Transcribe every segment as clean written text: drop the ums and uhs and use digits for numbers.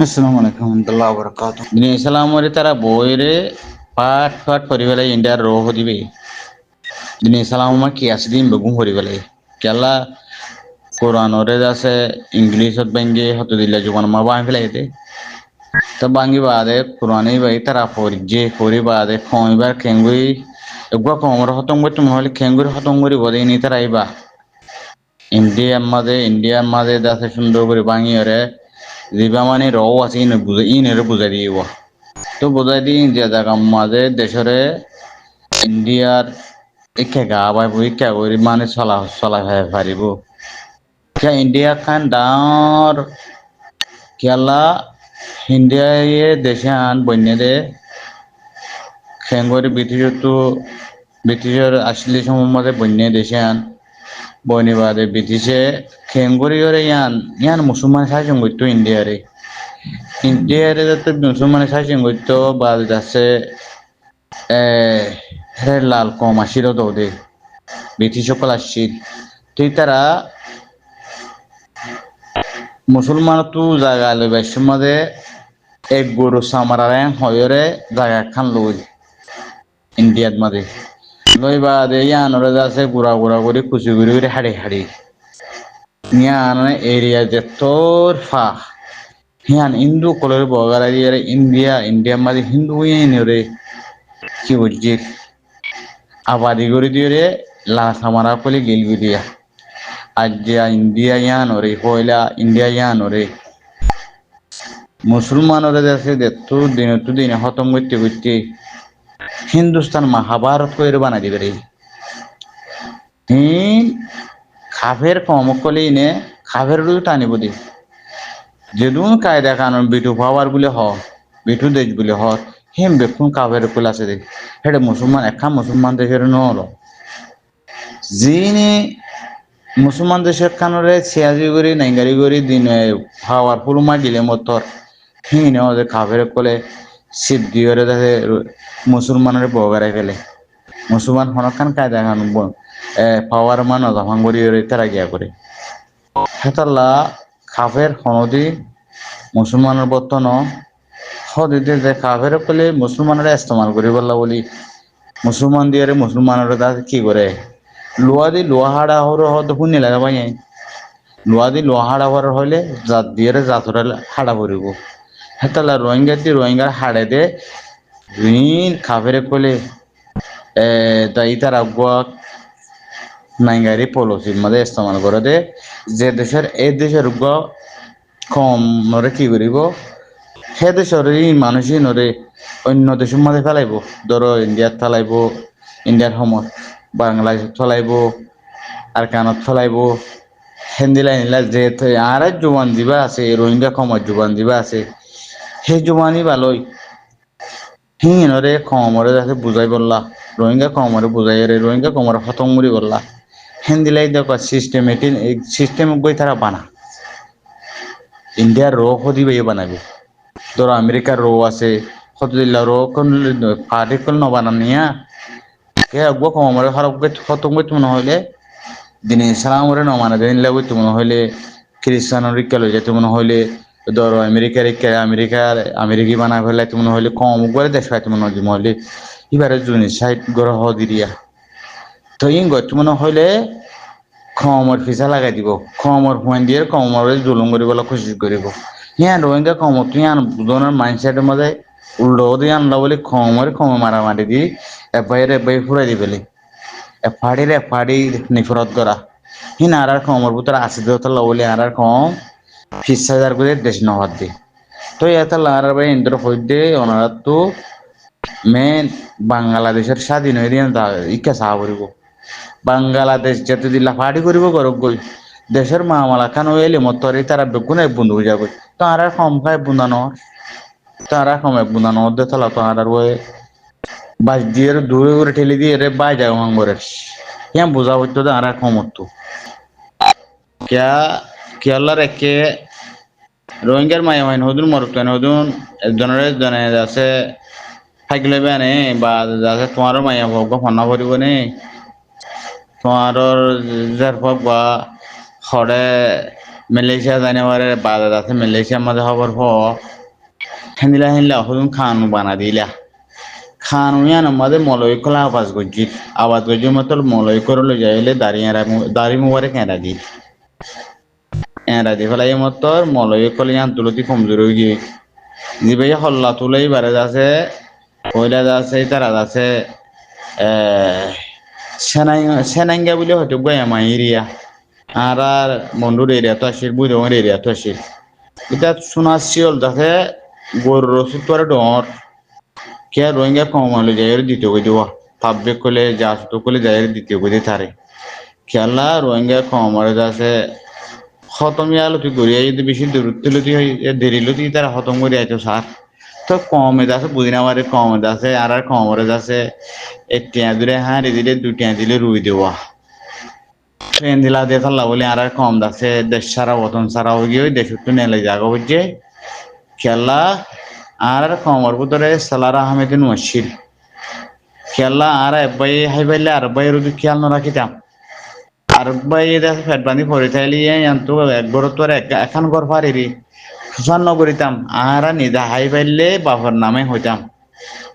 আসসালামু আলাইকুম রহমতুল্লাহ বরকাত দিনে ইসলামরে তারা বইরে পাঠ পাঠ করিবেলাই ইন্ডিয়ার রোহ দিবে দিনে ইসলাম কি আসদিন বেগুম করিবেলাই কেলা কোরআনরে আছে ইংলিশত বাঙ্গি হত দিলে জোগান মা বাং ফেলাইতে তো বাঙ্গি বাদে কোরআনই বাই তারা পড়ি করি বাদে খইবার খেঙ্গুই এগুয়া কমর হতম করতে মহলে খেঙ্গুরি হতম করি বদে নি তারা আইবা ইন্ডিয়ার মাঝে আছে সুন্দর করে বাঙি ওরে দিবা মানে রও আছে ইনের বুঝাই দিব তো বুঝাই দিই যে জায়গা মাঝে দেশরে ইন্ডিয়ার ইকে গা বাইব ইকে করি মানে চলা ভাই পারিব কে ইন্ডিয়া খান ডাঙর কেলা ইন্ডিয়ায় দেশে আন বন্যে দে খেঙ্গরি ব্রিটিশের আসলি সময় মাঝে বন্যে দেশে আন বনিবাদে ব্রিটিশে খেঙ্গরি ওরে ইয়ান মুসলমান শাসন করতো ইন্ডিয়ারে যাতে মুসলমান শাসন করতো বা যাচ্ছে লাল কম আসিল তো ওদের ব্রিটিশ সকল আসছিল তুই তারা মুসলমান তো জায়গা লইবার সময় এক গরু সামারারে হয়রে জায়গা খান লই ইন্ডিয়ার মাঝে লইবা দে ইয়ানরে যাচ্ছে গুড়া গুড়া করে কুচি করে হাড়ি হাড়ি ইয়ান এরিয়া যে তোর ফা হিয়ান হিন্দু কলর বগারা দিয়ে ইন্ডিয়া মাঝে হিন্দু রে কি বুঝছি আবাদি করে দিয়ে রে লা সামারা কলে গেলবি দিয়া আজ যে ইন্ডিয়া ইয়ান ওরে পয়লা ইন্ডিয়া ইয়ান ওরে মুসলমান ওরে আছে তো দিনে খতম করতে করতে হিন্দুস্তান মহাভারত করে বানাই দিবে রে খাফের কম কলে ইনে খাফের টানিব দি যেদুন কায়দা কানুন বিটু পাওয়ার বলে বিটু দেশ বলে হেম বেকুন কাবের কুল আছে দেখ হেটে মুসলমান একা মুসলমান দেশের নলো যিনি মুসলমান দেশের কানরে ছিয়াজি করি নাইগারি করি দিন পাওয়ার ফুল মার দিলে মতর হিনে ওদের কাবের কোলে শিব দিয়ে দেখে মুসলমানের বগারে ফেলে মুসলমান হনকান কায়দা কানুন পাওয়ার মান অজাফান করি তারা গিয়া করে হেতাল্লা কাফের হনদি মুসলমানের বর্তন হদিতে যে কাফের কলে মুসলমানের ইস্তেমাল করি বললা বলি মুসলমান দিয়ে মুসলমানের কি করে লোহা হাড়া হর হয়তো শুনি লাগা পাই লোহা হাড়া হওয়ার হইলে জাত দিয়ে জাতরে হাড়া পড়িব হেতালা রোহিঙ্গার হাড়ে দে কাফের কলে তাই তার আগুয়া নাইগারি পলিসির মাঝে ইস্তেমাল করে দে যে দেশের এই দেশের কম নরে কি করিব সে দেশের মানুষই নরে অন্য দেশের মাঝে ফেলাইব ধরো ইন্ডিয়াত ফেলাইব ইন্ডিয়ার সময় বাংলাদেশত ফেলাইব আর কানত ফেলাইব হেন্দিলা যে আর জোবান দিবা আছে রোহিঙ্গা কমর জোবান দিবা আছে সেই জোবানই ভালোই নরে কমরে যাতে বুঝাই বললা রোহিঙ্গা কমরে বুঝাই রোহিঙ্গা কমরে খতম করি বললা হেন্দিলাই দেখো সিস্টেম গই তারা বানা ইন্ডিয়ার রো দিবে বানাবে ধরো আমেরিকার রো আছে কতদিল্লা রো পার্টিকল নবানানিয়া কে আগুয়া কমরে খারাপ খতম করতে মনে হইলে দিনে ইসলামরে নমানা দিন লাগতে মনে হইলে খ্রিস্টানের রিক্কা লই যেতে মনে হইলে ধরো আমেরিকি বানা ফেলাইতে মনে হইলে কম করে দেশ পাইতে মনে হইলে এবারে জুনি সাইড গ্রহ দিরিয়া তো ইন গত মনে হইলে কমর ফিসা লাগাই দিব কমর ফুয়ান দিয়ে কমরে জুলুম করিব খুশি করিব রোহিঙ্গা কমর তুই দুজনের মাইন্ডসেটের মধ্যে উল্টো দিয়ে আনলা বলে কমে মারামারি দি এবাই ফুরাই দি পেলি এফাড়ি নিফরত করা আর কমর ভিতরে আসি দিতলা বলে আর কম 20,000 করে দেশ নহর দি তো এটা লার ভাই ইন্দ্র হইতে ওনারা তো মেন বাংলাদেশের স্বাধীন হয়ে দিয়ে ইকা চাহ করিব বাংলাদেশ যেতে দিলা ফাড়ি করিব গরব গই দেশের মামালা খান এলে মতরে তারা বেগুন বন্ধু হয়ে যাবে তো আর কম খায় বুনানো তারা কম বুনানো দে তলা তো আর ওই বাস দিয়ে দূরে করে ঠেলে দিয়ে রে বাই যায় হাঙ্গরে ইয়ান বোঝা হইতো আর কম হতো কেয়ালার একে রোহিঙ্গার মায়া মাইন হদুন মরতেন হদুন একজনের আছে থাকলে বেনে বা যাতে তোমারও মায়া ভোগ ফনা করিব নে তোমার যার ভোগ বা হরে মালয়েশিয়া জানে ওরে বাজার আছে মালয়েশিয়ার মধ্যে খবর হ হেন্দিলা হেন্দিলা হদুন খানু বানা দিলা খানু ইয়ান মধ্যে মলয় কলা আবাজ গজি মতো মলয় করলে যাইলে দাঁড়ি মুবারে কেনা দি এরা দি ফেলাই মতো মলয় কলে ইয়ান তুলতি কমজোর হয়ে গিয়ে জিবে হল্লা তুলেই বারে যাচ্ছে কইলা যাচ্ছে তারা যাচ্ছে সেনাই সেনাইঙ্গা বলে হয়তো গয়া মাইরিয়া আর বন্ধুর এরিয়া তো আসির বুঝে এরিয়া তো আসির এটা শোনা শিওল যাতে গরুর ওষুধ করে ডর কে রোহিঙ্গা কমালো যাই দ্বিতীয় করে দেওয়া পাবলিক করলে যা তো করলে যাই দ্বিতীয় করে থারে খেলা রোহিঙ্গা কমারে যাচ্ছে খতম ইয়ালো তুই গড়িয়া যদি বেশি দূরত্ব লতি হয় দেরি লতি তারা খতম করে আইতো সার তো কমে যাচ্ছে বুঝি না পারে কমে যাচ্ছে আর কমরে যাচ্ছে একটিয়া দিলে হ্যাঁ দিলে দুটিয়া দিলে রুই দেওয়া ট্রেন দিলা দিয়ে থাল্লা বলে আর কম যাচ্ছে দেশ সারা বতন সারা হয়ে গিয়ে দেশ একটু নেলে জাগা বুঝছে খেলা আর কমর ভিতরে সালার আহমেদ মুশির খেলা আর একবাই হাই পাইলে আর একবাই রুদি খেয়াল না রাখিতাম আর একবাই দেখে ফেট বান্ধি পরে থাইলে তো একবার তো এখন ঘর পারি সুসান্ন করিতাম আর নিজে হাই পাইলে বাবার নামে হইতাম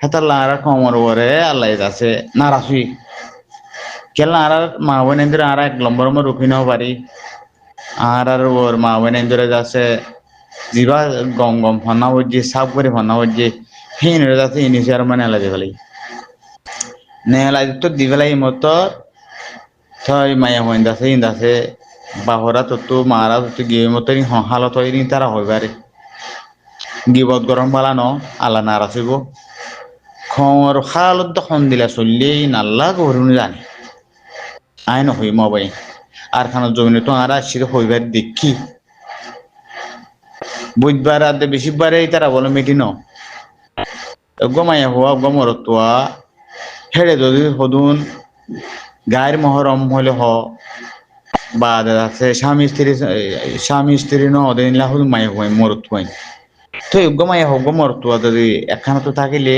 হেতাল্লা আর কমর ওরে আল্লাহ আছে নারাসুই খেলা আর মা বোন আর এক লম্বর রুখি নাও পারি আর ওর মা বোন যাচ্ছে জিবা গম গম ফনা হচ্ছে সাপ করে ফনা হচ্ছে হিন যাচ্ছে ইনিশে আর মানে এলা দিবেলাই নেলাই তো দিবেলাই মতো থই মায়া হইন দাসে ইন দাসে বাহরা তো মারা তো গিয়ে মতো হালত হয়নি তারা হইবারে গিবত গরম পালানো আল্লাহ নারাজ হইব খর খালত তখন দিলা চললেই নাল্লা গরুন জানে আইন হই মবাই আর খানো জমিনে তো আর আসছিল হইবার দেখি বুধবার আদে বেশিবারে তারা বলে মিটি ন গমাইয়া হওয়া গমরতোয়া হেড়ে যদি হদুন গায়ের মহরম হলে হ বা আছে স্বামী স্ত্রী ন ওদের হদুন মাইয়া হই মরত হই তো গমাইয়া হোক গমরতোয়া যদি একখানা তো থাকিলে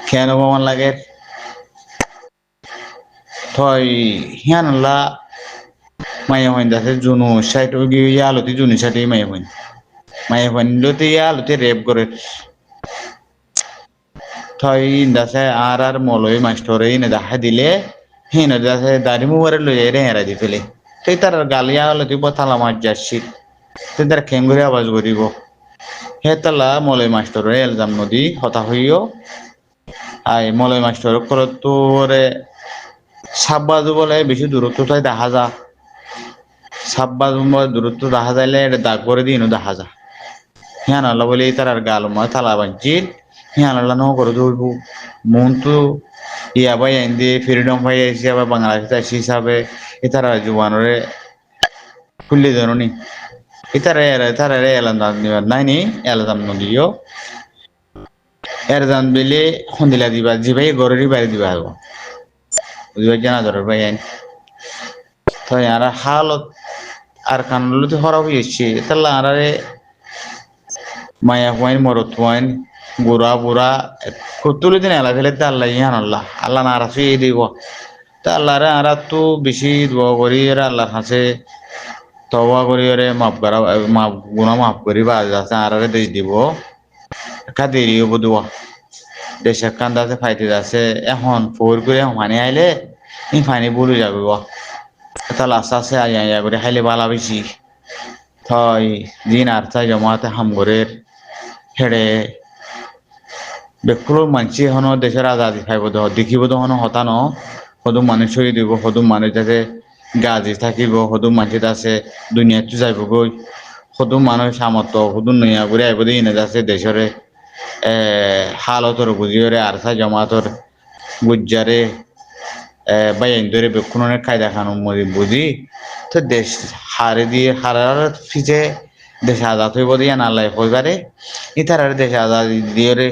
খেয়াল গমান লাগে থই হিয়ানলা মাইয়া হইন দাসে জুনু সাইট গিয়ে আলতি জুনি সাইটে মাইয়া হইন লতি আলতি রেপ করে থই দাসে আর মলই মাস্টর ইনে দেখা দিলে হিনে দাসে দাড়ি মুবারে লই রে হেরা দি ফেলে তুই তার গালিয়া লতি বতালা মাছ যাচ্ছি তুই তার খেঙ্গুরে আওয়াজ করিব হেতালা মলই মাস্টর এলজাম নদী হতা হইও আই মলই মাস্টর করে তোরে সাববাজু বলে বেশি দূরত্ব তাই দেখা যা সাববাজু দূরত্ব দেখা যাইলে এটা দাগ করে দিনও দেখা যা হিয়ান আল্লাহ বলে তার আর গাল মা থালা বাঞ্চিল হিয়ান আল্লাহ ন করে ধরবো মন তো ইয়া ভাই আইন দিয়ে ফ্রিডম ভাই আইসি আবার বাংলাদেশ আইসি হিসাবে এতারা জুবানরে খুললে জানি তারা এলাম দিবার নাই নি এলাম নদীও এর জান বেলে সন্দিলা দিবা জিবাই গরেরই বাড়ি দিবা হবো বুঝবার জানা ধরার ভাই আইন তো আর হালত আর কানলতে হরা হয়েছে তাহলে আরে মায়া হুয়াইন মরত হুয়াইন বুড়া বুড়া কতুলি দিন এলা ফেলে তা আল্লাহ ইহান আল্লাহ আল্লাহ নারাজ হয়ে দিব তা আল্লাহ রে আর তো বেশি দোয়া করি আল্লাহর কাছে তওবা করি রে মাফ করা মাফ গুনাহ মাফ করি বা আছে আর দেশ দিব একা দেরি হবো দোয়া দেশে কান্দাতে ফাইতে যাচ্ছে এখন ফোর করে মানে আইলে ই ফাইনে বলে যাবে তাহলে আস্তে আস্তে আইয়া করে খাইলে বালা বেশি থই দিন আর তাই জমাতে হামগরের হেড়ে বেকুলো মানসি হন দেশের আজাদি খাইব দেখিব হন হতানো সদুম মানুষ হয়ে দিব সদুম মানুষ যাতে গাজি থাকিব সদুম মানুষ আছে দুনিয়াতো যাইব গই সদুম মানুষ সামর্থ্য সদুম নইয়া করে আইব দিয়ে এনে যাচ্ছে দেশরে হালতর বুঝিওরে আর তাই জমাতর গুজ্জারে বাইন ধরে বেকুনের কায়দা খানো মরি বুঝি তো দেশ হারে দিয়ে হারার ফিচে দেশ আজাদ হইব দিয়ে নালাই হইবারে ইতার দেশ আজাদ দিয়ে রে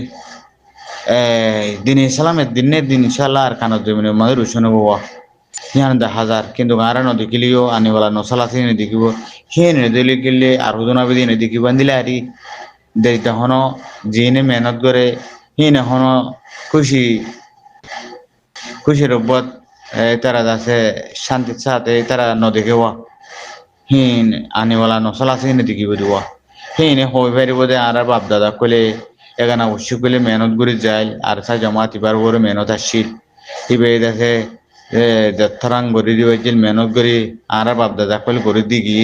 দিন ইসলামের দিন ইনশাল্লাহ আর কানত জমিনের মাঝে রুশন হবো হিয়ান হাজার কিন্তু গাঁরা নদেখিলেও আনিবেলা নচলাতে নেদেখিব সেই নেদেখিলে আর হুদনাবি দিয়ে নেদেখিব দিলে আরি দেশ দেহন যিনি মেহনত করে সি নেহন খুশি খুশি রব্বত তারা যাচ্ছে শান্তির সাথে তারা নদেখেওয়া হিন আনিওয়ালা নসল আছে হিনে দেখিব দিব হিনে হই পারিব দে আর বাপ দাদা কলে এখানে অবশ্যই কলে মেহনত করে যায় আর সা জমাত এবার করে মেহনত আসছিল ইবে দেখে থরাং গড়ি দিবাইছিল মেহনত করি আর বাপ দাদা কলে গড়ি দিগি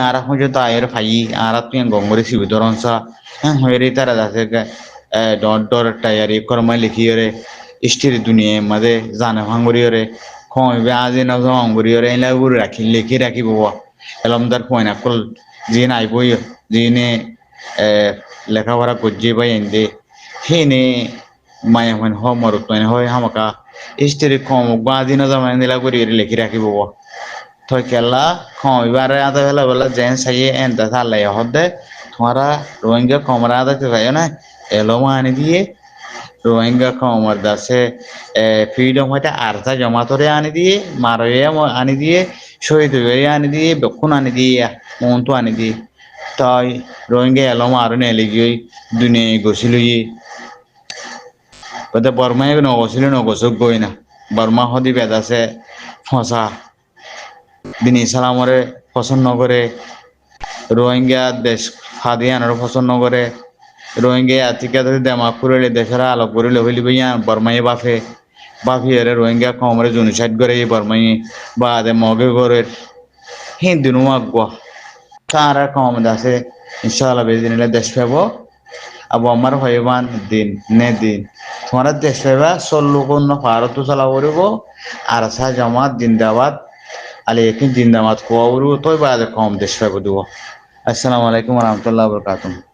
আর এখন যত আয়ের ফাই আর তুই গঙ্গরে শিবি ধরনসা হয়ে তারা যাচ্ছে ডর ডর টায়ারি কর্মায় লিখিয়ে ইষ্টির দুনিয়া মাঝে জানে ভাঙরিয়রে খবে আজি না ভাঙরিয়রে এলা উড়ে রাখি লিখি রাখি বাবা এলমদার পয়না কল যিনি আইবই যিনি লেখাপড়া করছে বা এনে সেইনে মায়া হয় মরত হয় হামাকা ইষ্টির কম বা আজি না জামাই নিলা করি লিখি রাখি বাবা থই কেলা খবিবারে আদা বেলা বেলা জেন সাইয়ে এনতা থালাই হদে তোমারা রোহিঙ্গা কমরা আদা তে যায় না এলোমা আনি দিয়ে রোহিঙ্গা কমার দাসে ফ্রিডম হইতে আরতা জমা করে আনি দিয়ে মারয়ে আনি দিয়ে শহীদ হয়ে আনি দিয়ে বেক্ষণ আনি দিয়ে মন্ত্র আনি দিয়ে তাই রোহিঙ্গা এলোমা আরো নেলে গিয়ে দুনিয়া গছিল বোধ বর্মায় নগছিল নগসক গই না বর্মা হদি বেদাসে ফসা দিন ইসলামরে পছন্দ করে রোহিঙ্গা দেশ ফাদিয়ানোর পছন্দ করে রোহিঙ্গা আতিকা দেমা করে দেশের আলোক করে হইলি বইয়া বর্মাই বাফে বাফিয়ারে রোহিঙ্গা কমরে জুনিসাইড করে বর্মাই বা দে মগে করে হিন্দু আগুয়া তারা কম দাসে ইনশাআল্লাহ বেদিনিলে দেশ পাব আবু আমার হইবান দিন নে দিন তোমার দেশ পাইবা চল্লু কোন ভারত চালা করব আর সা জামাত জিন্দাবাদ আলে একিন জিন্দাবাদ কোয়া তৈ বাদে কম দেশ পাইব দিব আসসালামু আলাইকুম ওয়া রাহমাতুল্লাহি ওয়া বারাকাতুহু